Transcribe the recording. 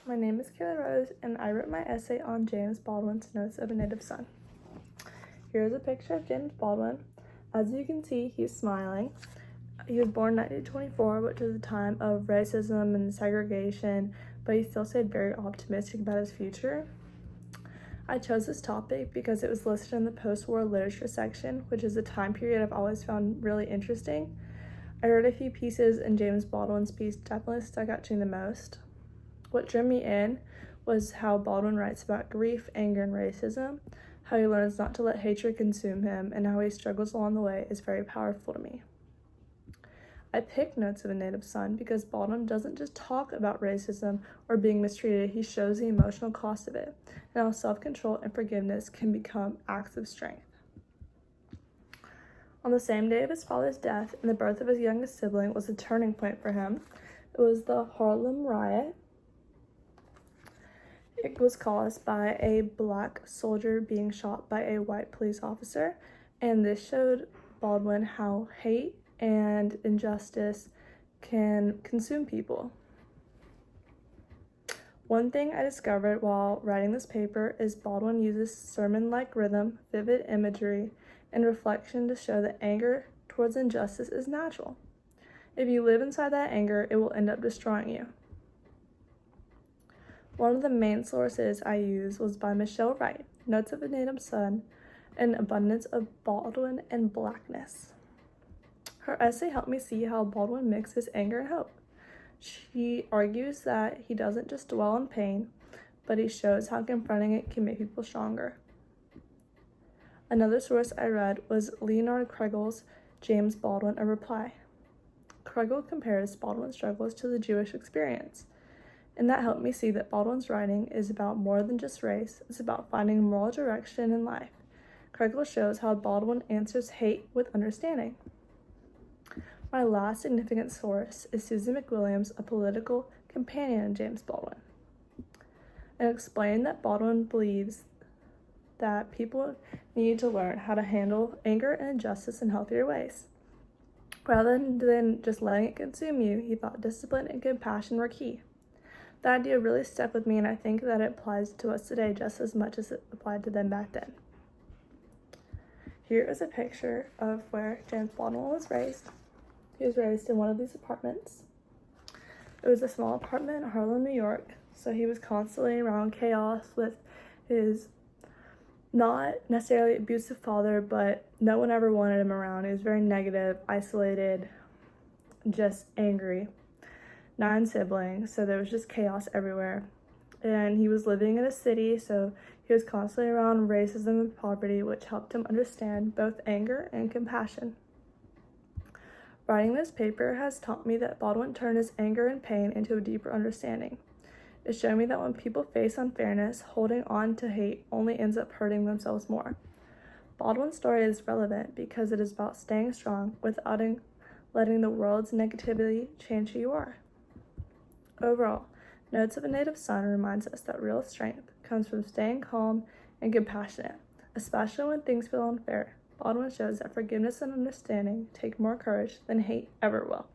My name is Kayla Rose, and I wrote my essay on James Baldwin's Notes of a Native Son. Here's a picture of James Baldwin. As you can see, he's smiling. He was born in 1924, which is a time of racism and segregation, but he still stayed very optimistic about his future. I chose this topic because it was listed in the post-war literature section, which is a time period I've always found really interesting. I read a few pieces, and James Baldwin's piece definitely stuck out to me the most. What drew me in was how Baldwin writes about grief, anger, and racism, how he learns not to let hatred consume him, and how he struggles along the way is very powerful to me. I picked Notes of a Native Son because Baldwin doesn't just talk about racism or being mistreated, he shows the emotional cost of it, and how self-control and forgiveness can become acts of strength. On the same day of his father's death and the birth of his youngest sibling was a turning point for him. It was the Harlem Riot. It was caused by a black soldier being shot by a white police officer, and this showed Baldwin how hate and injustice can consume people. One thing I discovered while writing this paper is Baldwin uses sermon-like rhythm, vivid imagery, and reflection to show that anger towards injustice is natural. If you live inside that anger, it will end up destroying you. One of the main sources I used was by Michelle Wright, Notes of a Native Son, An Abundance of Baldwin and Blackness. Her essay helped me see how Baldwin mixes anger and hope. She argues that he doesn't just dwell on pain, but he shows how confronting it can make people stronger. Another source I read was Leonard Kregel's James Baldwin, A Reply. Kregel compares Baldwin's struggles to the Jewish experience, and that helped me see that Baldwin's writing is about more than just race. It's about finding moral direction in life. Kregel shows how Baldwin answers hate with understanding. My last significant source is Susan McWilliams, a political companion of James Baldwin, and explained that Baldwin believes that people need to learn how to handle anger and injustice in healthier ways. Rather than just letting it consume you, he thought discipline and compassion were key. That idea really stuck with me, and I think that it applies to us today just as much as it applied to them back then. Here is a picture of where James Baldwin was raised. He was raised in one of these apartments. It was a small apartment in Harlem, New York, so he was constantly around chaos with his not necessarily abusive father, but no one ever wanted him around. He was very negative, isolated, just angry. 9 siblings, so there was just chaos everywhere. And he was living in a city, so he was constantly around racism and poverty, which helped him understand both anger and compassion. Writing this paper has taught me that Baldwin turned his anger and pain into a deeper understanding. It showed me that when people face unfairness, holding on to hate only ends up hurting themselves more. Baldwin's story is relevant because it is about staying strong without letting the world's negativity change who you are. Overall, Notes of a Native Son reminds us that real strength comes from staying calm and compassionate, especially when things feel unfair. Baldwin shows that forgiveness and understanding take more courage than hate ever will.